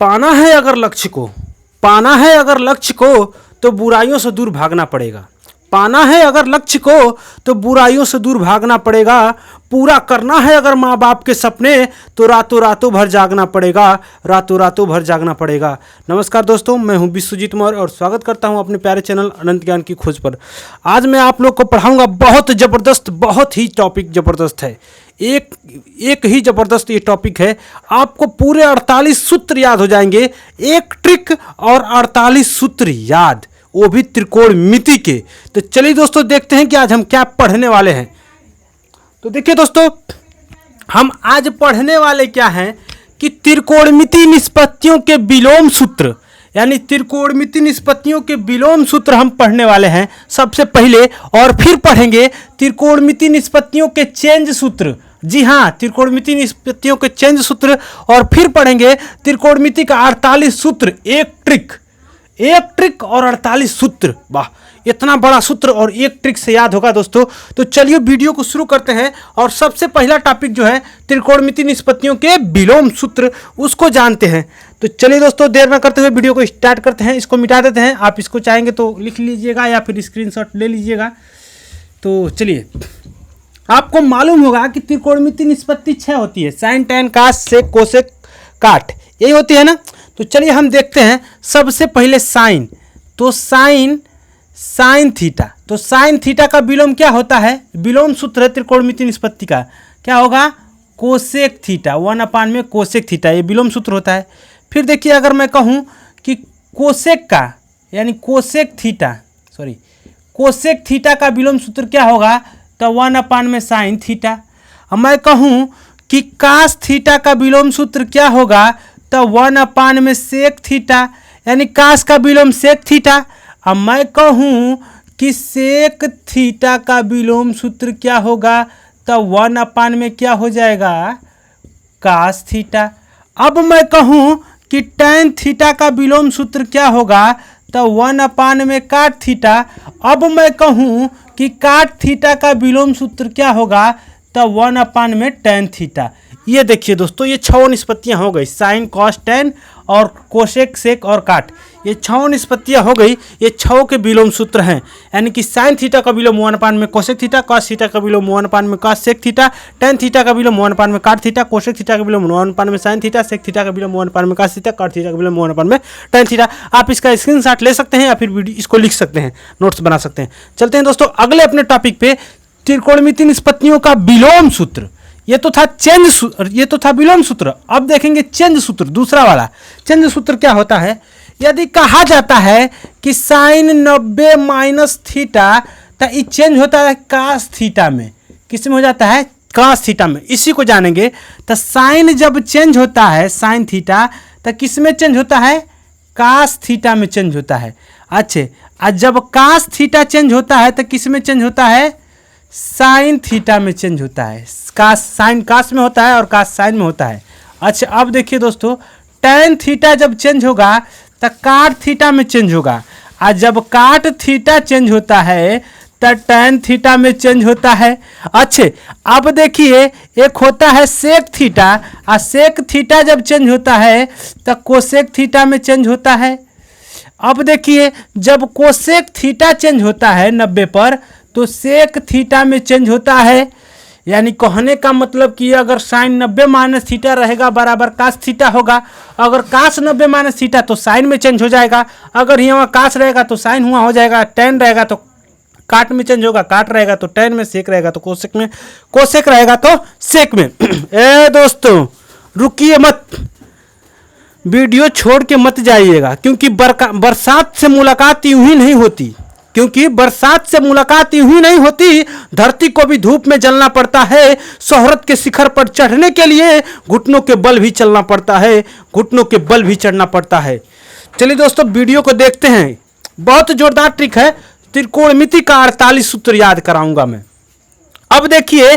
पाना है अगर लक्ष्य को, पाना है अगर लक्ष्य को तो बुराइयों से दूर भागना पड़ेगा। पाना है अगर लक्ष्य को तो बुराइयों से दूर भागना पड़ेगा। पूरा करना है अगर माँ बाप के सपने तो रातों रातों भर जागना पड़ेगा, रातों रातों भर जागना पड़ेगा। नमस्कार दोस्तों, मैं हूं विश्वजीत मौर्य और स्वागत करता हूं अपने प्यारे चैनल अनंत ज्ञान की खोज पर। आज मैं आप लोग को पढ़ाऊंगा बहुत ज़बरदस्त, बहुत ही टॉपिक ज़बरदस्त है। एक ही ज़बरदस्त ये टॉपिक है। आपको पूरे 48 सूत्र याद हो जाएंगे, एक ट्रिक और 48 सूत्र याद, वो भी त्रिकोणमिति के। तो चलिए दोस्तों देखते हैं कि आज हम क्या पढ़ने वाले हैं। तो देखिए दोस्तों, हम आज पढ़ने वाले क्या हैं कि त्रिकोणमिति निष्पत्तियों के विलोम सूत्र, यानी त्रिकोणमिति निष्पत्तियों के विलोम सूत्र हम पढ़ने वाले हैं सबसे पहले, और फिर पढ़ेंगे त्रिकोणमिति निष्पत्तियों के चेंज सूत्र। जी हाँ, त्रिकोणमिति निष्पत्तियों के चेंज सूत्र, और फिर पढ़ेंगे त्रिकोणमिति का 48 सूत्र, एक ट्रिक और 48 सूत्र। वाह, इतना बड़ा सूत्र और एक ट्रिक से याद होगा दोस्तों। तो चलिए वीडियो को शुरू करते हैं, और सबसे पहला टॉपिक जो है त्रिकोणमिति निष्पत्तियों के विलोम सूत्र, उसको जानते हैं। तो चलिए दोस्तों, देर न करते हुए वीडियो को स्टार्ट करते हैं। इसको मिटा देते हैं, आप इसको चाहेंगे तो लिख लीजिएगा या फिर स्क्रीनशॉट ले लीजिएगा। तो चलिए, आपको मालूम होगा कि त्रिकोणमिति निष्पत्ति 6 होती है, साइन, टैन, कास, सेक, कोसेक, काट, यही होती है ना। तो चलिए हम देखते हैं सबसे पहले साइन। तो साइन थीटा, तो साइन थीटा का विलोम क्या होता है? विलोम सूत्र है त्रिकोणमिति निष्पत्ति का, क्या होगा? कोसेक थीटा, 1/में में कोसेक थीटा, ये विलोम सूत्र होता है। फिर देखिए, अगर मैं कहूँ कि कोसेक का, यानी कोसेक थीटा का विलोम सूत्र क्या होगा? तो 1/में में साइन थीटा। अब मैं कहूँ कि कास थीटा का विलोम सूत्र क्या होगा? तो 1/में में सेक थीटा, यानी कास का विलोम सेक थीटा। अब मैं कहूँ कि सेक थीटा का विलोम सूत्र क्या होगा? तो 1/में में क्या हो जाएगा? Cos theta. अब मैं कहूँ कि टैन थीटा का विलोम सूत्र क्या होगा? तो 1/में में काट थीटा। अब मैं कहूँ कि काट थीटा का विलोम सूत्र क्या होगा? तो 1/में में टैन थीटा। ये देखिए दोस्तों, ये 6 निष्पत्तियाँ हो गई, साइन, कॉस, टैन और कोसेक, सेक और काट, ये 6 निष्पत्तियाँ हो गई। ये 6 के विलोम सूत्र हैं, यानी कि साइन थीटा का विलोम 1/में में कोसेक थीटा, कॉस थीटा का विलोम 1/में में cosec theta, tan theta का विलोम 1/में में काट थीटा, कोसेक थीटा का विलोम 1/में में साइन थीटा, सेक थीटा का विलोम 1/में में कॉस थीटा, काट थीटा का विलोम 1/में में टैन थीटा। आप इसका स्क्रीनशॉट ले सकते हैं या फिर वीडियो इसको लिख सकते हैं, नोट्स बना सकते हैं। चलते हैं दोस्तों अगले अपने टॉपिक पे, त्रिकोणमिति निष्पत्तियों का विलोम सूत्र। ये तो था विलोम सूत्र। अब देखेंगे चेंज सूत्र, दूसरा वाला। चेंज सूत्र क्या होता है? यदि कहा जाता है कि साइन 90 माइनस थीटा, तो ये चेंज होता है कास थीटा में। किस में हो जाता है? कास थीटा में। इसी को जानेंगे। तो साइन जब चेंज होता है, साइन थीटा, तो किस में चेंज होता है? कास थीटा में चेंज होता है। अच्छे, और जब कास थीटा चेंज होता है तो किस में चेंज होता है? साइन थीटा में चेंज होता है। कास, साइन कास में होता है और कास साइन में होता है। अच्छा, अब देखिए दोस्तों, टैन थीटा जब चेंज होगा तो काट थीटा में चेंज होगा, और जब काट थीटा चेंज होता है तो टैन थीटा में चेंज होता है। अच्छे, अब देखिए, एक होता है सेक थीटा, और सेक थीटा जब चेंज होता है तो कोसेक थीटा में चेंज होता है। अब देखिए, जब कोसेक थीटा चेंज होता है 90 पर, तो सेक थीटा में चेंज होता है। यानी कहने का मतलब कि अगर साइन 90 माइनस थीटा रहेगा बराबर कास थीटा होगा। अगर कास 90 माइनस थीटा तो साइन में चेंज हो जाएगा। अगर यहाँ कास रहेगा तो साइन हुआ हो जाएगा, टैन रहेगा तो काट में चेंज होगा, काट रहेगा तो टैन में, सेक रहेगा तो कोसेक में, कोसेक रहेगा तो सेक में। ए दोस्तों, रुकिए मत, वीडियो छोड़ के मत जाइएगा, क्योंकि बरसात से मुलाकात यूं ही नहीं होती। धरती को भी धूप में जलना पड़ता है। शोहरत के शिखर पर चढ़ने के लिए घुटनों के बल भी चलना पड़ता है, घुटनों के बल भी चढ़ना पड़ता है। चलिए दोस्तों, वीडियो को देखते हैं। बहुत जोरदार ट्रिक है। त्रिकोणमिति का 48 सूत्र याद कराऊंगा मैं। अब देखिए,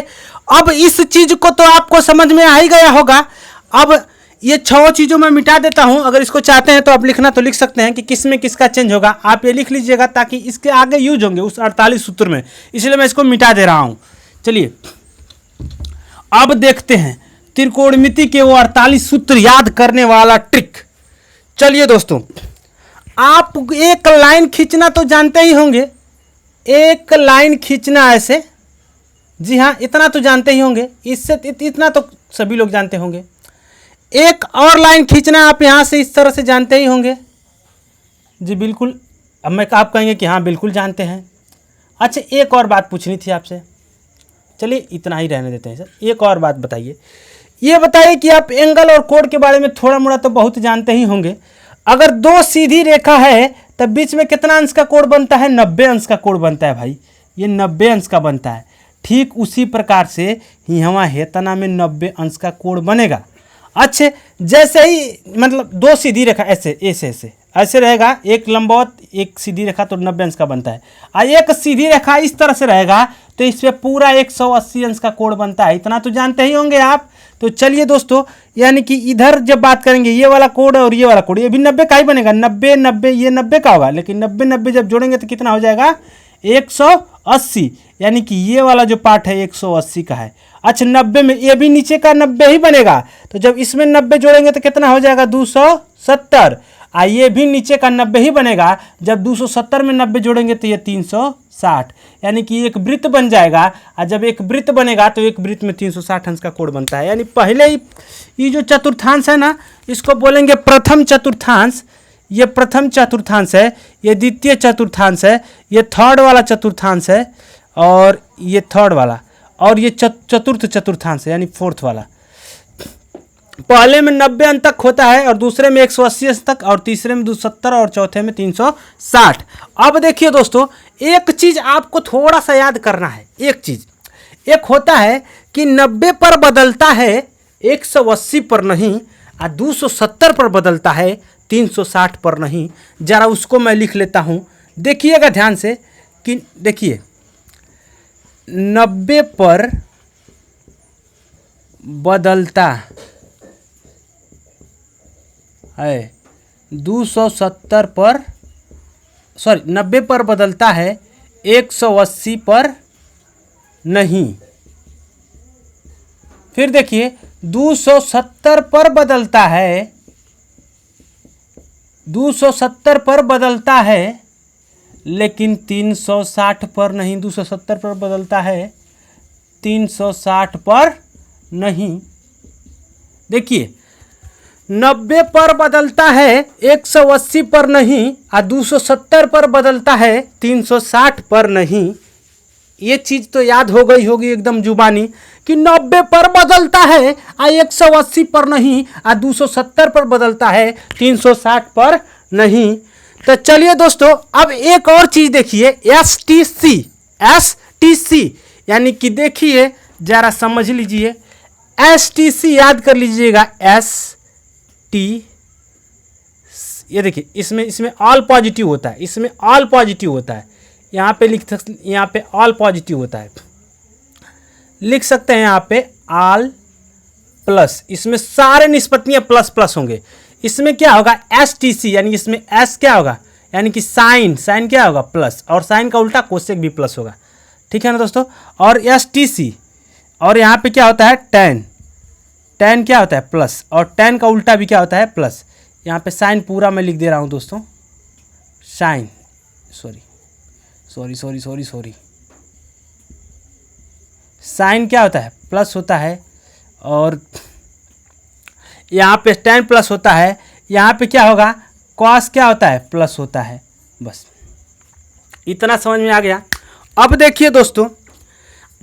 अब इस चीज को तो आपको समझ में आ ही गया होगा। अब ये 6 चीज़ों में मिटा देता हूं। अगर इसको चाहते हैं तो आप लिखना तो लिख सकते हैं कि किस में किसका चेंज होगा। आप ये लिख लीजिएगा ताकि इसके आगे यूज होंगे उस 48 सूत्र में, इसलिए मैं इसको मिटा दे रहा हूं। चलिए अब देखते हैं त्रिकोणमिति के वो 48 सूत्र याद करने वाला ट्रिक। चलिए दोस्तों, आप एक लाइन खींचना तो जानते ही होंगे, एक लाइन खींचना ऐसे, जी हाँ इतना तो जानते ही होंगे, इससे इतना तो सभी लोग जानते होंगे। एक और लाइन खींचना आप यहाँ से इस तरह से जानते ही होंगे, जी बिल्कुल। अब मैं आप कहेंगे कि हाँ बिल्कुल जानते हैं। अच्छा एक और बात पूछनी थी आपसे, चलिए इतना ही रहने देते हैं सर। एक और बात बताइए, ये बताइए कि आप एंगल और कोण के बारे में थोड़ा मोड़ा तो बहुत जानते ही होंगे। अगर दो सीधी रेखा है तब बीच में कितना अंश का कोण बनता है? 90 अंश का कोण बनता है भाई, ये 90 अंश का बनता है। ठीक उसी प्रकार से ही हमारा हेतना में 90 अंश का कोण बनेगा। अच्छे जैसे ही मतलब दो सीधी रेखा ऐसे ऐसे ऐसे ऐसे रहेगा, एक लंबवत एक सीधी रेखा तो 90 अंश का बनता है, और एक सीधी रेखा इस तरह से रहेगा तो इस पर पूरा 180 अंश का कोण बनता है। इतना तो जानते ही होंगे आप। तो चलिए दोस्तों, यानी कि इधर जब बात करेंगे ये वाला कोण और ये वाला कोण, ये भी 90 का ही बनेगा। 90 90 ये 90 का होगा, लेकिन 90 90 जब जोड़ेंगे तो कितना हो जाएगा? 180। यानी कि ये वाला जो पार्ट है 180 का है। अच्छा 90 में ये भी नीचे का 90 ही बनेगा, तो जब इसमें 90 जोड़ेंगे तो कितना हो जाएगा? 270। ये भी नीचे का 90 ही बनेगा, जब 270 में 90 जोड़ेंगे तो ये 360। यानी कि एक वृत्त बन जाएगा, और जब एक वृत्त बनेगा तो एक वृत्त में 360 अंश का कोण बनता है। यानी पहले ही ये जो चतुर्थांश है ना, इसको बोलेंगे प्रथम चतुर्थांश। ये प्रथम चतुर्थांश है, ये द्वितीय चतुर्थांश है, ये थर्ड वाला चतुर्थांश है, और ये थर्ड वाला, और ये चतुर्थ चतुर्थांश है यानी फोर्थ वाला। पहले में 90 अंश तक होता है, और दूसरे में 180 अंश तक, और तीसरे में 270, और चौथे में 360। अब देखिए दोस्तों, एक चीज आपको थोड़ा सा याद करना है। एक चीज एक होता है कि 90 पर बदलता है 180 पर नहीं, और 270 पर बदलता है 360 पर नहीं। जरा उसको मैं लिख लेता हूं, देखिएगा ध्यान से कि देखिए 90 पर बदलता है 270 पर, सॉरी 90 पर बदलता है 180 पर नहीं। फिर देखिए 270 पर बदलता है, 270 पर बदलता है लेकिन 360 पर नहीं। 270 पर बदलता है 360 पर नहीं। देखिए 90 पर बदलता है 180 पर नहीं, और 270 पर बदलता है 360 पर नहीं। ये चीज तो याद हो गई होगी एकदम जुबानी कि 90 पर बदलता है और 180 पर नहीं, और 270 पर बदलता है 360 पर नहीं। तो चलिए दोस्तों, अब एक और चीज देखिए, एसटीसी यानी कि देखिए जरा समझ लीजिए, एसटीसी याद कर लीजिएगा। ये देखिए इसमें ऑल पॉजिटिव होता है, इसमें ऑल पॉजिटिव होता है। यहाँ पे यहाँ पे ऑल पॉजिटिव होता है, लिख सकते हैं यहाँ पे ऑल प्लस। इसमें सारे निष्पत्तियां प्लस प्लस होंगे। इसमें क्या होगा? एसटीसी, यानी इसमें एस क्या होगा? यानी कि साइन क्या होगा? प्लस, और साइन का उल्टा कोसेक भी प्लस होगा। ठीक है ना दोस्तों? और एसटीसी, और यहाँ पे क्या होता है? टेन क्या होता है? प्लस, और टेन का उल्टा भी क्या होता है? प्लस। यहाँ पे साइन पूरा मैं लिख दे रहा हूँ दोस्तों, साइन, सॉरी, साइन क्या होता है? प्लस होता है, और यहाँ पे टेन प्लस होता है। यहाँ पे क्या होगा? कॉस क्या होता है? प्लस होता है। बस इतना समझ में आ गया। अब देखिए दोस्तों,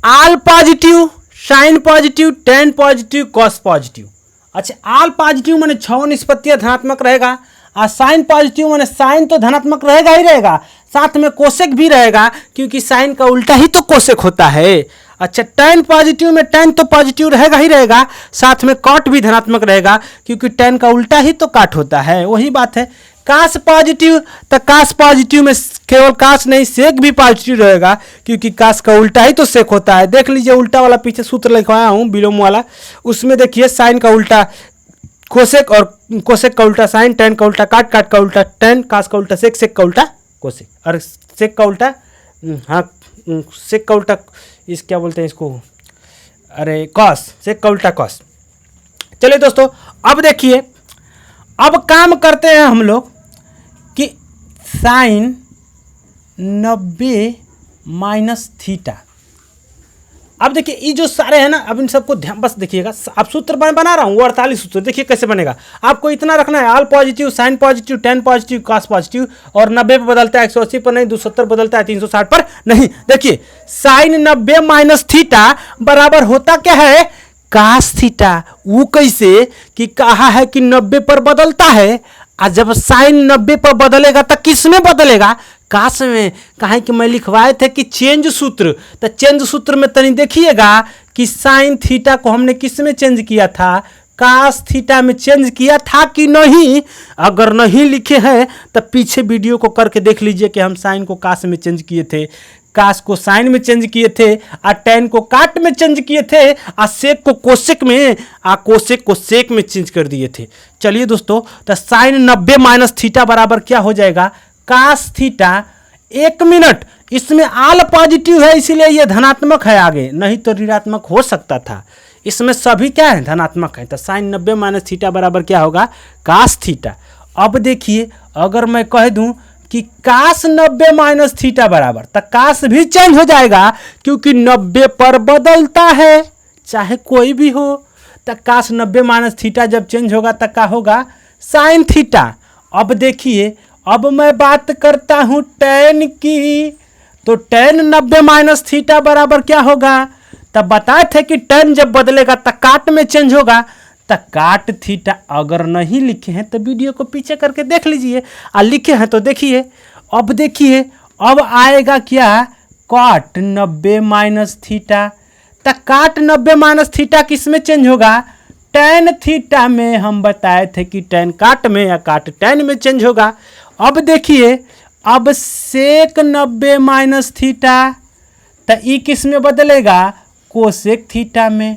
all positive, sine positive, tan positive, cos positive. अच्छा, ऑल पॉजिटिव माने 6 निष्पत्तियां धनात्मक रहेगा, और साइन पॉजिटिव माने साइन तो धनात्मक रहेगा ही रहेगा, साथ में कोसेक भी रहेगा, क्योंकि साइन का उल्टा ही तो कोसेक होता है। अच्छा, टेन पॉजिटिव में टेन तो पॉजिटिव रहेगा ही रहेगा, साथ में कॉट भी धनात्मक रहेगा, क्योंकि टेन का उल्टा ही तो काट होता है। वही बात है। कास पॉजिटिव, तो कास पॉजिटिव में केवल कास नहीं सेक भी पॉजिटिव रहेगा, क्योंकि कास का उल्टा ही तो सेक होता है। देख लीजिए उल्टा वाला पीछे सूत्र लिखवाया हूँ विलोम वाला, उसमें देखिए साइन का उल्टा कोसेक, और कोसेक का उल्टा साइन, टेन का उल्टा काट, काट का उल्टा टेन, कास का उल्टा सेक, सेक का उल्टा कोसेक, और सेक का उल्टा सेक का उल्टा इस क्या बोलते हैं इसको, अरे कॉस, सेक का उल्टा कॉस। चलिए दोस्तों, अब देखिए अब काम करते हैं हम लोग कि साइन 90 माइनस थीटा। अब देखिए ये जो सारे हैं ना, अब इन सबको ध्यान बस देखिएगा। अब सूत्र मैं बना रहा हूँ वो 48 सूत्र, देखिए कैसे बनेगा। आपको इतना रखना है, all positive, sine positive, tan positive, cos positive, और 90 पे बदलता है 180 पर नहीं, 270 बदलता है 360 पर नहीं। देखिए साइन 90 माइनस थीटा बराबर होता क्या है, कास थीटा। वो कैसे कि कहा है कि 90 पर बदलता है, और जब साइन 90 पर बदलेगा तो किस में बदलेगा, काश में। कहा कि मैं लिखवाए थे कि चेंज सूत्र, तो चेंज सूत्र में तनी देखिएगा कि साइन थीटा को हमने किस में चेंज किया था, कास थीटा में चेंज किया था कि नहीं। अगर नहीं लिखे हैं तो पीछे वीडियो को करके देख लीजिए कि हम साइन को कास में चेंज किए थे, कास को साइन में चेंज किए थे, और टेन को काट में चेंज किए थे, और सेक को कोसेक में, और कोसेक को सेक में चेंज कर दिए थे। चलिए दोस्तों, तो साइन 90 माइनस थीटा बराबर क्या हो जाएगा, कास थीटा। एक मिनट, इसमें आल पॉजिटिव है इसीलिए ये धनात्मक है, आगे नहीं तो ऋणात्मक हो सकता था। इसमें सभी क्या है, धनात्मक है। तो साइन 90 माइनस थीटा बराबर क्या होगा, कास थीटा। अब देखिए अगर मैं कह दूं कि कास 90 माइनस थीटा बराबर, तो कास भी चेंज हो जाएगा क्योंकि 90 पर बदलता है, चाहे कोई भी हो। तो कास 90 माइनस थीटा जब चेंज होगा तो क्या होगा, साइन थीटा। अब देखिए, अब मैं बात करता हूं टेन की, तो टेन 90 माइनस थीटा बराबर क्या होगा, तब बताए थे कि टेन जब बदलेगा तो काट में चेंज होगा। तो काट थीटा अगर नहीं लिखे हैं तो वीडियो को पीछे करके देख लीजिए, और लिखे हैं तो देखिए। अब देखिए अब आएगा क्या, काट 90 माइनस थीटा। तो काट 90 माइनस थीटा किस में चेंज होगा, टेन थीटा में। हम बताए थे कि टेन काट में या काट टेन में चेंज होगा। अब देखिए, अब सेक 90 माइनस थीटा, तो ई किस में बदलेगा, कोसेक थीटा में।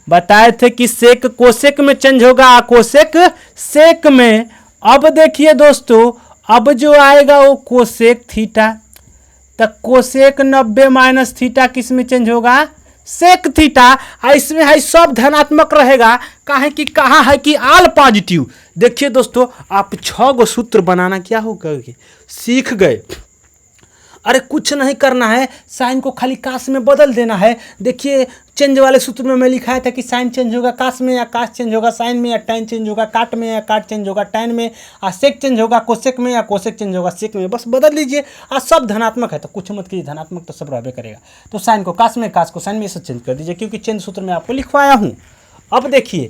बताए थे कि सेक कोसेक में चेंज होगा, कोसेक सेक में। अब देखिए दोस्तों, अब जो आएगा वो कोसेक थीटा। तो कोसेक 90 माइनस थीटा किस में चेंज होगा, सेक थीटा। इसमें है सब धनात्मक रहेगा, कहा कि कहा है कि आल पॉजिटिव। देखिए दोस्तों, आप 6 गो सूत्र बनाना क्या हो गए, सीख गए। अरे कुछ नहीं करना है, साइन को खाली कास में बदल देना है। देखिए चेंज वाले सूत्र में मैं लिखाया था कि साइन चेंज होगा कास में, या कास चेंज होगा साइन में, या टेन चेंज होगा काट में, या काट चेंज होगा टेन में, और सेक चेंज होगा कोसेक में, या कोसेक चेंज होगा सेक में। बस बदल लीजिए, और सब धनात्मक है तो कुछ मत कीजिए, धनात्मक तो सब रहबे करेगा। तो साइन को कास में, कास को साइन में, ये सब चेंज कर दीजिए क्योंकि चेंज सूत्र में आपको लिखवाया हूँ। अब देखिए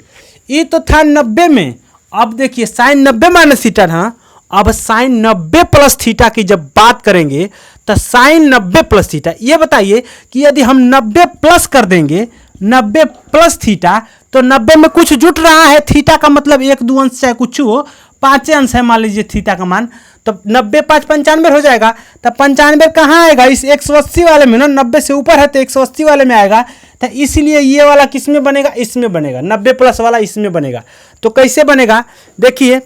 ये तो था 90 में, अब देखिए साइन 90 माइनस थीटा था। अब साइन 90 प्लस थीटा की जब बात करेंगे तो साइन 90 प्लस थीटा, ये बताइए कि यदि हम 90 प्लस कर देंगे, 90 प्लस थीटा, तो 90 में कुछ जुट रहा है, थीटा का मतलब 1 2 अंश चाहे कुछ हो, 5 अंश है मान लीजिए थीटा का मान, तो 90 5 95 हो जाएगा। तो 95 कहाँ आएगा, इस 180 वाले में ना, 90 से ऊपर है तो 180 वाले में आएगा। तो इसलिए ये वाला किस में बनेगा, इसमें बनेगा, 90 प्लस वाला इसमें बनेगा। तो कैसे बनेगा, देखिए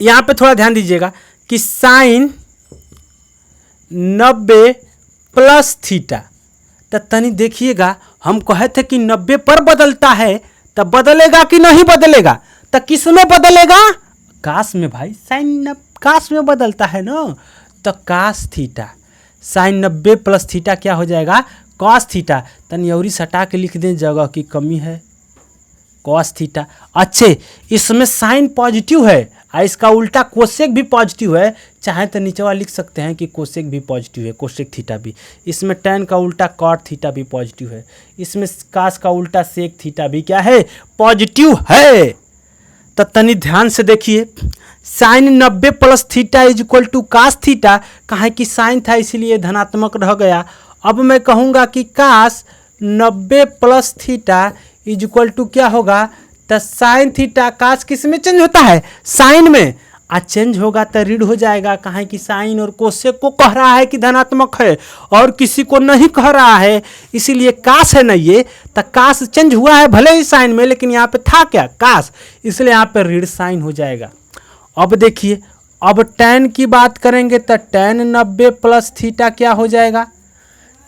यहाँ पे थोड़ा ध्यान दीजिएगा कि साइन 90 प्लस थीटा, तो तनी देखिएगा, हम कहे थे कि 90 पर बदलता है, तो बदलेगा कि नहीं बदलेगा, तो किस में बदलेगा, कास में। भाई साइन कास में बदलता है ना, तो cos theta. Sine 90 plus theta क्या हो जाएगा, कॉस थीटा। तनी और सटा के लिख दें, जगह की कमी है, कॉस थीटा। अच्छे, इसमें साइन पॉजिटिव है और इसका उल्टा कोसेक भी पॉजिटिव है, चाहे तो नीचे वाला लिख सकते हैं कि कोसेक भी पॉजिटिव है, कोसेक थीटा भी। इसमें टेन का उल्टा कॉट थीटा भी पॉजिटिव है, इसमें कास का उल्टा सेक थीटा भी क्या है, पॉजिटिव है। तो तनी ध्यान से देखिए, sine 90 plus theta is equal to cos theta, कहा कि साइन था इसलिए धनात्मक रह गया। अब मैं कहूँगा कि cos 90 plus theta is equal to क्या होगा, तो साइन थीटा। कास किस में चेंज होता है, साइन में, आ चेंज होगा तो ऋण हो जाएगा, कहा कि साइन और कोसेक को कह रहा है कि धनात्मक है और किसी को नहीं कह रहा है, इसीलिए कास है ना ये, तो कास चेंज हुआ है भले ही साइन में, लेकिन यहाँ पे था क्या, कास, इसलिए यहाँ पे ऋण साइन हो जाएगा। अब देखिए, अब टेन की बात करेंगे तो टेन 90 प्लस थीटा क्या हो जाएगा,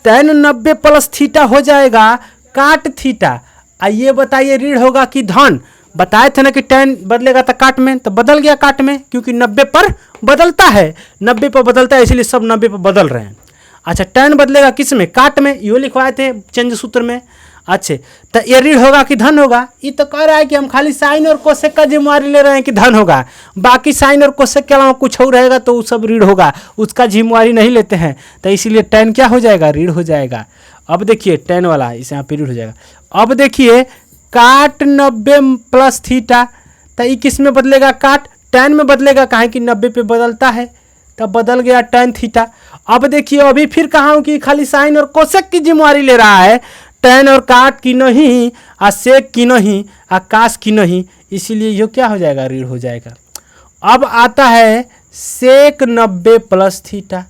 टेन 90 प्लस थीटा हो जाएगा काट थीटा। ये बताइए ऋण होगा कि धन, बताए थे ना कि tan बदलेगा तो काट में, तो बदल गया काट में, क्योंकि 90 पर बदलता है, 90 पर बदलता है, इसलिए सब 90 पर बदल रहे हैं। अच्छा, tan बदलेगा किस में, काट में, यो लिखवाए थे चेंज सूत्र में। अच्छे, तो ये ऋण होगा कि धन होगा? ये तो कह रहा है कि हम खाली साइन और कोसेक का जिम्मेवारी ले रहे हैं कि धन होगा, बाकी साइन और कोसेक के अलावा कुछ और रहेगा तो वो सब ऋण होगा, उसका जिम्मेवारी नहीं लेते हैं, तो इसीलिए tan क्या हो जाएगा, ऋण हो जाएगा। अब देखिए tan वाला इसे यहाँ पे ऋण हो जाएगा। अब देखिए काट 90 प्लस थीटा, तो ये किस में बदलेगा, काट tan में बदलेगा, काहे कि 90 पे बदलता है, तब बदल गया tan थीटा। अब देखिए अभी फिर कहा हूँ कि खाली साइन और कोसेक की जिम्मेवारी ले रहा है, tan और काट की नहीं, आ सेक की नहीं, आ कास की नहीं, इसीलिए ये क्या हो जाएगा, ऋण हो जाएगा। अब आता है सेक 90 प्लस थीटा,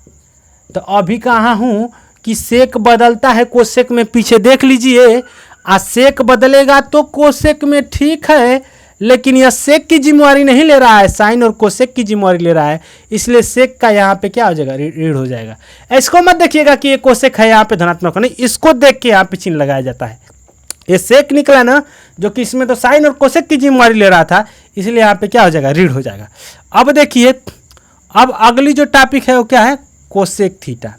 तो अभी कहा हूँ कि सेक बदलता है कोसेक में, पीछे देख लीजिए, आ सेक बदलेगा तो कोसेक में, ठीक है, लेकिन यह सेक की जिम्मेवारी नहीं ले रहा है, साइन और कोसेक की जिम्मेवारी ले रहा है, इसलिए सेक का यहाँ पे क्या हो जाएगा, ऋण हो जाएगा। इसको मत देखिएगा कि ये कोसेक है यहाँ पे धनात्मक, नहीं, इसको देख के यहाँ पे चिन्ह लगाया जाता है। ये सेक निकला ना, जो कि इसमें तो साइन और कोसेक की जिम्मेवारी ले रहा था, इसलिए यहाँ पे क्या हो जाएगा, ऋण हो जाएगा। अब देखिए, अब अगली जो टॉपिक है वो क्या है, cosec theta.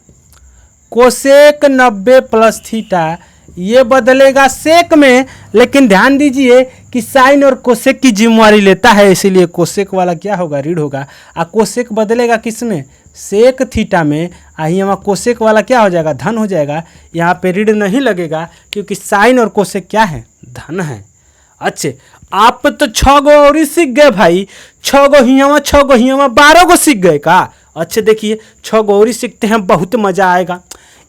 Cosec 90 plus theta ये बदलेगा सेक में, लेकिन ध्यान दीजिए कि साइन और कोसेक की जिम्मेवारी लेता है, इसीलिए कोसेक वाला क्या होगा, ऋण होगा। आ कोसेक बदलेगा किस में, सेक थीटा में, यहाँ कोसेक वाला क्या हो जाएगा, धन हो जाएगा। यहाँ पे ऋण नहीं लगेगा क्योंकि साइन और कोसेक क्या है, धन है। अच्छे, आप तो 6 गो और सीख गए भाई, 6 गो हियावा 6 गो हियावा 12 गो सीख गए का। अच्छे देखिए, 6 गो और सीखते हैं, बहुत मजा आएगा।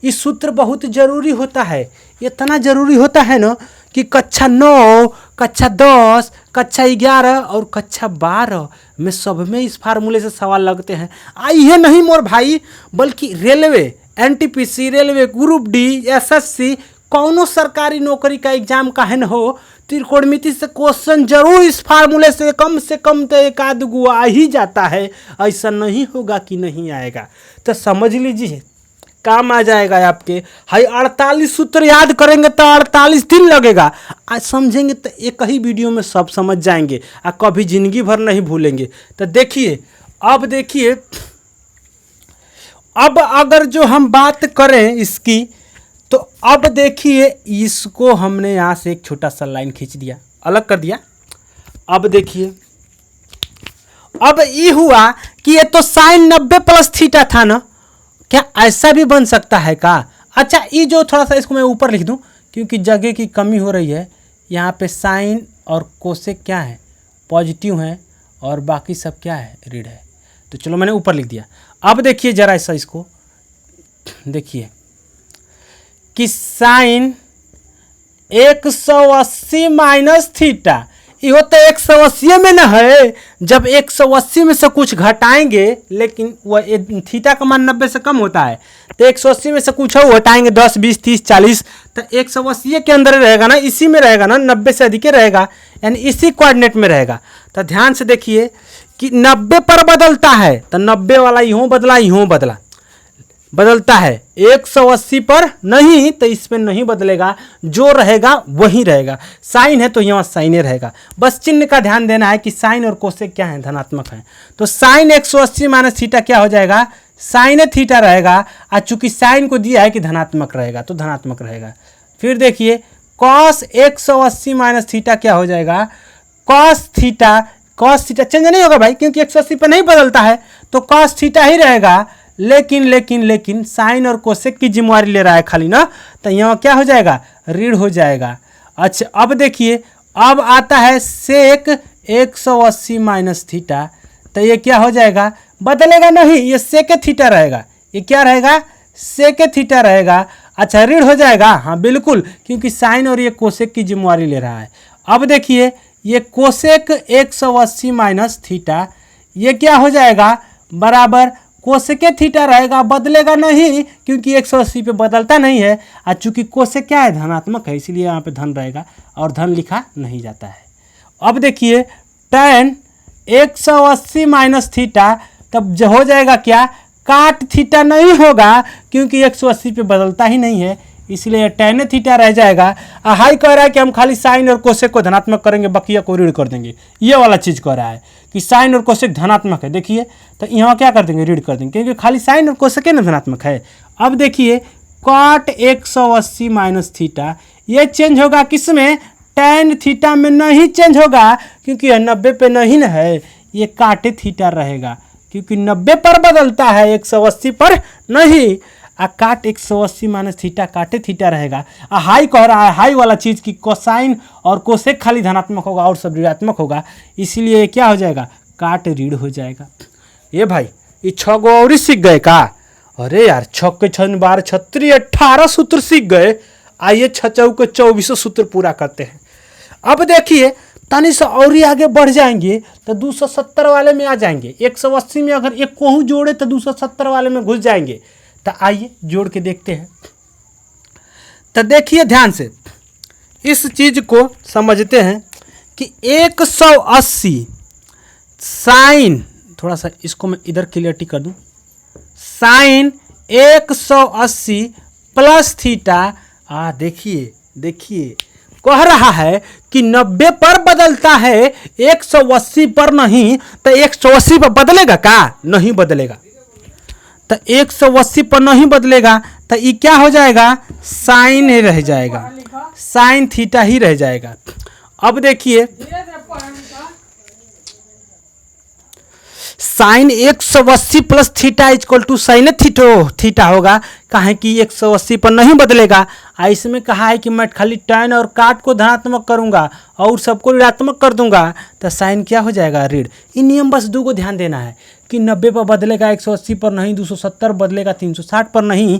इस सूत्र बहुत जरूरी होता है, इतना जरूरी होता है ना कि कक्षा 9, कक्षा 10, कक्षा 11 और कक्षा 12 में सब में इस फार्मूले से सवाल लगते हैं। आइए नहीं मोर भाई, बल्कि railway, NTPC, railway, group D, SSC, कौनो सरकारी नौकरी का एग्जाम का है न हो, त्रिकोणमिति से क्वेश्चन जरूर इस फार्मूले से कम तो एक आध गो आ ही जाता है। ऐसा नहीं होगा कि नहीं आएगा, तो समझ लीजिए काम आ जाएगा आपके। हाई 48 सूत्र याद करेंगे तो 48 दिन लगेगा, आज समझेंगे तो एक ही वीडियो में सब समझ जाएंगे, और कभी जिंदगी भर नहीं भूलेंगे। तो देखिए, अब देखिए, अब अगर जो हम बात करें इसकी, तो अब देखिए इसको हमने यहाँ से एक छोटा सा लाइन खींच दिया, अलग कर दिया। अब देखिए, अब ये हुआ कि ये तो साइन 90 प्लस थीटा था ना, क्या ऐसा भी बन सकता है का? अच्छा, ये जो थोड़ा सा इसको मैं ऊपर लिख दूं क्योंकि जगह की कमी हो रही है। यहाँ पे साइन और कोसेक क्या है, पॉजिटिव है, और बाकी सब क्या है, ऋण है। तो चलो मैंने ऊपर लिख दिया। अब देखिए जरा ऐसा, इसको देखिए कि साइन 180 माइनस थीटा, ये तो 180 में ना है, जब 180 में से कुछ घटाएंगे, लेकिन वह थीटा का मान 90 से कम होता है, तो 180 में से कुछ हो घटाएंगे 10, 20, 30, 40, तो 180 के अंदर रहेगा ना, इसी में रहेगा ना, 90 से अधिक रहेगा, यानी इसी कोऑर्डिनेट में रहेगा। तो ध्यान से देखिए कि 90 पर बदलता है, तो 90 वाला यूँ बदला, यूँ बदलता है, 180 पर नहीं, तो इसमें नहीं बदलेगा, जो रहेगा वही रहेगा। साइन है तो यहाँ साइन रहेगा, बस चिन्ह का ध्यान देना है कि साइन और कोसेक क्या है, धनात्मक है। तो साइन 180 माइनस थीटा क्या हो जाएगा, साइन थीटा रहेगा, और चूंकि साइन को दिया है कि धनात्मक रहेगा तो धनात्मक रहेगा। फिर देखिए कॉस 180 माइनस थीटा क्या हो जाएगा, कॉस थीटा चेंज नहीं होगा भाई, क्योंकि 180 पर नहीं बदलता है, तो कॉस थीटा ही रहेगा। लेकिन साइन और कोसेक की जिम्मेवारी ले रहा है खाली ना, तो यहाँ क्या हो जाएगा, ऋण हो जाएगा। अच्छा, अब देखिए, अब आता है सेक 180 माइनस थीटा, तो ये क्या हो जाएगा, बदलेगा नहीं, ये सेक थीटा रहेगा, ये क्या रहेगा, सेक थीटा रहेगा। अच्छा, ऋण हो जाएगा, हाँ बिल्कुल, क्योंकि साइन और ये कोसेक की जिम्मेवारी ले रहा है। अब देखिए ये कोसेक 180 माइनस थीटा, ये क्या हो जाएगा, बराबर कोसेक थीटा रहेगा, बदलेगा नहीं क्योंकि 180 पे बदलता नहीं है, और चूंकि कोसेक क्या है, धनात्मक है, इसीलिए यहाँ पे धन रहेगा, और धन लिखा नहीं जाता है। अब देखिए tan 180 माइनस थीटा, तब जो हो जाएगा क्या, काट थीटा नहीं होगा क्योंकि 180 पे बदलता ही नहीं है, इसलिए tan थीटा रह जाएगा। हाई कह रहा है कि हम खाली साइन और कोसेक को धनात्मक करेंगे, बकिया को ऋण कर देंगे, ये वाला चीज़ कह रहा है कि साइन और कोसेक धनात्मक है। देखिए तो यहाँ क्या कर देंगे, ऋण कर देंगे, क्योंकि खाली साइन और कोसेक ना धनात्मक है। अब देखिए कॉट 180 माइनस थीटा, ये चेंज होगा किसमें, tan थीटा में नहीं चेंज होगा, क्योंकि यह 90 पे नहीं न है, ये काटे थीटा रहेगा, क्योंकि 90 पर बदलता है 180 पर नहीं। काट 180 माइनस थीटा काटे थीटा रहेगा। हाई कह रहा है, हाई वाला चीज़ की कोसाइन और कोसेक खाली धनात्मक होगा और सब ऋणात्मक होगा, इसीलिए क्या हो जाएगा, काट ऋण हो जाएगा। ये भाई ये 6 गो और सीख गए का, अरे यार 6 के 6 12 36 18 सूत्र सीख गए। आइए 6 चौके 24 सूत्र पूरा करते हैं। अब देखिए तनी से और ही आगे बढ़ जाएंगे तो 270 वाले में आ जाएंगे। 180 में अगर एक कोहू जोड़े तो 270 वाले में घुस जाएंगे। तो आइए जोड़ के देखते हैं। तो देखिए ध्यान से इस चीज को समझते हैं कि 180 साइन, थोड़ा सा इसको मैं इधर क्लियरिटी कर दूं, साइन 180 प्लस थीटा। देखिए देखिए कह रहा है कि 90 पर बदलता है 180 पर नहीं, तो 180 पर बदलेगा का, नहीं बदलेगा। तो 180 पर नहीं बदलेगा तो ये क्या हो जाएगा, साइन ही रह जाएगा, साइन थीटा ही रह जाएगा। अब देखिए sine 180 plus theta equal to sine theta होगा, काहे कि 180 पर नहीं बदलेगा। इसमें कहा है कि मैं खाली tan और काट को धनात्मक करूंगा और सबको ऋणात्मक कर दूंगा, तो साइन क्या हो जाएगा, ऋण। इन नियम बस 2 को ध्यान देना है कि 90 पर बदलेगा 180 पर नहीं, 270 बदलेगा 360 पर नहीं।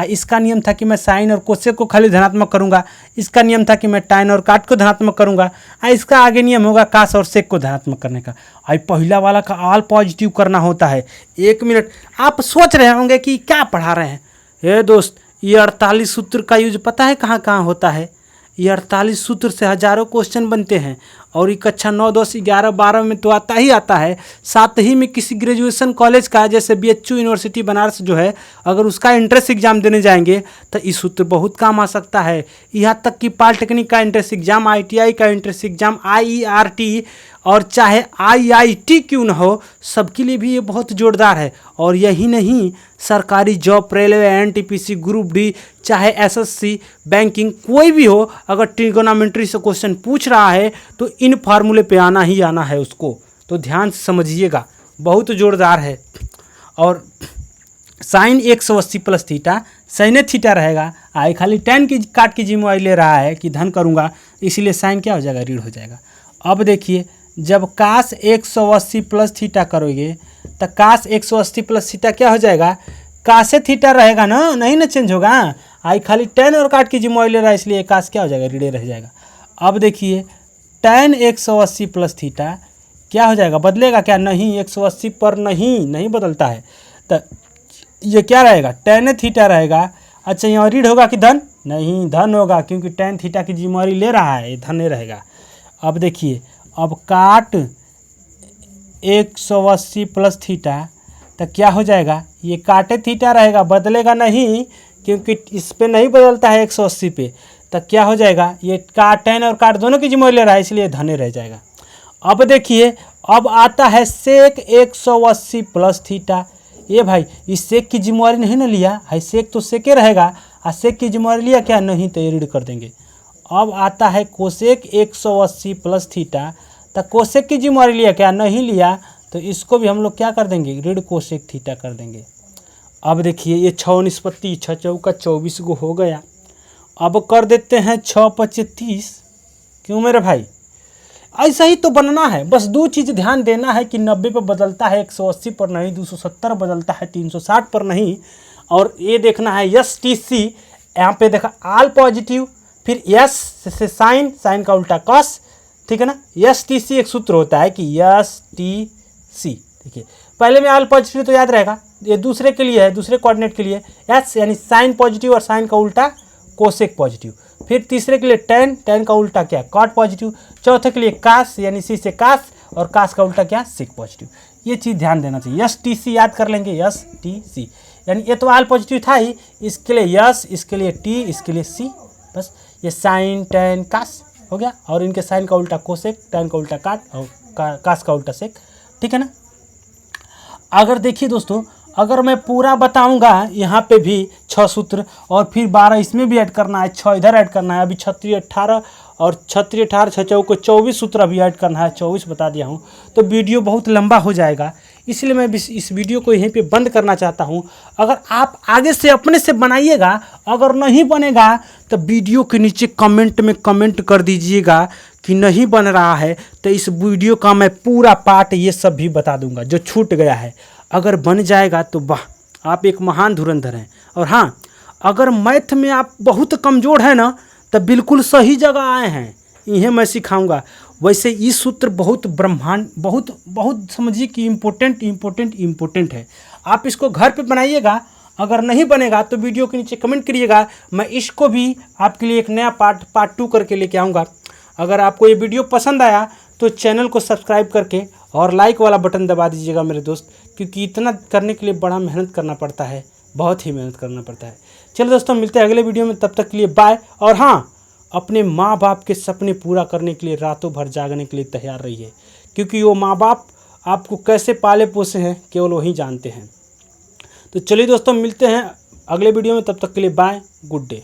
इसका नियम था कि मैं साइन और कोसेक को खाली धनात्मक करूंगा, इसका नियम था कि मैं tan और काट को धनात्मक करूंगा। इसका आगे नियम होगा कास और सेक को धनात्मक करने का। पहला वाला का ऑल पॉजिटिव करना होता है। 1 मिनट आप सोच रहे होंगे कि क्या पढ़ा रहे हैं। ये दोस्त ये 48 सूत्र का यूज पता है कहाँ कहाँ होता है। ये 48 सूत्र से हजारों क्वेश्चन बनते हैं और ये कक्षा 9, 10, 11, 12 में तो आता ही आता है। साथ ही में किसी ग्रेजुएशन कॉलेज का जैसे BHU यूनिवर्सिटी बनारस जो है, अगर उसका एंट्रेंस एग्जाम देने जाएंगे तो ये सूत्र बहुत काम आ सकता है। यहाँ तक कि पॉलिटेक्निक का एंट्रेंस एग्जाम, ITI का एंट्रेंस एग्जाम, IERT और चाहे IIT क्यों न हो, सबके लिए भी ये बहुत जोरदार है। और यही नहीं, सरकारी job, railway, NTPC, group D, चाहे SSC, बैंकिंग, कोई भी हो, अगर ट्रिगोनोमेट्री से क्वेश्चन पूछ रहा है तो इन फार्मूले पे आना ही आना है उसको। तो ध्यान से समझिएगा, बहुत जोरदार है। और sine 180 plus theta sine theta रहेगा। खाली tan की काट की जिम्मेवारी ले रहा है कि धन करूँगा, इसीलिए साइन क्या हो जाएगा, ऋण हो जाएगा। अब देखिए जब कास 180 प्लस थीटा करोगे तो कास 180 प्लस थीटा क्या हो जाएगा, कासे थीटा रहेगा ना, नहीं ना चेंज होगा। खाली tan और काट की जिम्मेवारी ले रहा है, इसलिए कास क्या हो जाएगा, ऋण रह जाएगा। अब देखिए tan 180 प्लस थीटा क्या हो जाएगा, बदलेगा क्या, नहीं, 180 पर नहीं बदलता है। तो ये क्या रहेगा, tan थीटा रहेगा। अच्छा यहाँ ऋण होगा कि धन, नहीं धन होगा, क्योंकि tan थीटा की जिम्मेवारी ले रहा है, धन रहेगा। अब देखिए अब काट 180 प्लस थीटा तो क्या हो जाएगा, ये काटे थीटा रहेगा, बदलेगा नहीं, क्योंकि इस पे नहीं बदलता है 180 पे। तो क्या हो जाएगा, ये काट tan और काट दोनों की जिम्मेवारी ले रहा है, इसलिए धन रह जाएगा। अब देखिए अब आता है सेक 180 प्लस थीटा। ये भाई इस सेक की जिम्मेवारी नहीं ना लिया है, सेक तो सेके रहेगा, और सेक की जिम्मेवारी लिया क्या, नहीं, तो ये ऋण कर देंगे। अब आता है कोसेक 180 प्लस थीटा, तो कोसेक की जिम्मेवारी लिया क्या, नहीं लिया, तो इसको भी हम लोग क्या कर देंगे, ऋण कोसेक थीटा कर देंगे। अब देखिए ये 6 निष्पत्ति 6 चौका 24 को हो गया। अब कर देते हैं 6 5 30। क्यों मेरे भाई, ऐसा ही तो बनना है। बस 2 चीज़ ध्यान देना है कि 90 पर बदलता है 180 पर नहीं, 270 बदलता है 360 पर नहीं। और ये देखना है STC, यहाँ पे देखा ऑल पॉजिटिव, फिर S से साइन, साइन का उल्टा कॉस, ठीक है ना। STC एक सूत्र होता है कि STC, देखिए पहले में ऑल पॉजिटिव तो याद रहेगा, ये दूसरे के लिए है, दूसरे कोऑर्डिनेट के लिए S यानी साइन पॉजिटिव और साइन का उल्टा कोसेक पॉजिटिव। फिर तीसरे के लिए tan, tan का उल्टा क्या, कॉट पॉजिटिव। चौथे के लिए कास यानी C से कास, और कास का उल्टा क्या, सेक पॉजिटिव। ये चीज़ ध्यान देना चाहिए। STC याद कर लेंगे, STC। यानी एतवाल पॉजिटिव था ही, इसके लिए यस, इसके लिए टी, इसके लिए सी। बस ये साइन टेन कास हो गया, और इनके साइन का उल्टा कोसेक, टेन का उल्टा काट और कास का उल्टा सेक, ठीक है ना। अगर देखिए दोस्तों, अगर मैं पूरा बताऊंगा यहाँ पे भी 6 सूत्र और फिर 12 इसमें भी ऐड करना है, 6 इधर ऐड करना है, अभी 36 18 और 36 18 6 चौको 24 सूत्र अभी ऐड करना है, 24 बता दिया हूँ, तो वीडियो बहुत लंबा हो जाएगा। इसलिए मैं इस वीडियो को यहीं पे बंद करना चाहता हूँ। अगर आप आगे से अपने से बनाइएगा, अगर नहीं बनेगा तो वीडियो के नीचे कमेंट में कमेंट कर दीजिएगा कि नहीं बन रहा है, तो इस वीडियो का मैं पूरा पार्ट ये सब भी बता दूंगा जो छूट गया है। अगर बन जाएगा तो वाह, आप एक महान धुरंधर हैं। और हाँ, अगर मैथ में आप बहुत कमज़ोर हैं ना, तो बिल्कुल सही जगह आए हैं, इन्हें मैं सिखाऊंगा। वैसे ये सूत्र बहुत ब्रह्मांड, बहुत समझिए कि इम्पोर्टेंट है। आप इसको घर पे बनाइएगा, अगर नहीं बनेगा तो वीडियो के नीचे कमेंट करिएगा, मैं इसको भी आपके लिए एक नया पार्ट 2 करके लेके आऊँगा। अगर आपको ये वीडियो पसंद आया तो चैनल को सब्सक्राइब करके और लाइक वाला बटन दबा दीजिएगा मेरे दोस्त, क्योंकि इतना करने के लिए बड़ा मेहनत करना पड़ता है, बहुत ही मेहनत करना पड़ता है। चलिए दोस्तों, मिलते हैं अगले वीडियो में, तब तक के लिए बाय। और हाँ, अपने माँ बाप के सपने पूरा करने के लिए रातों भर जागने के लिए तैयार रहिए, क्योंकि वो माँ बाप आपको कैसे पाले पोसे हैं केवल वही जानते हैं। तो चलिए दोस्तों, मिलते हैं अगले वीडियो में, तब तक के लिए बाय, गुड डे।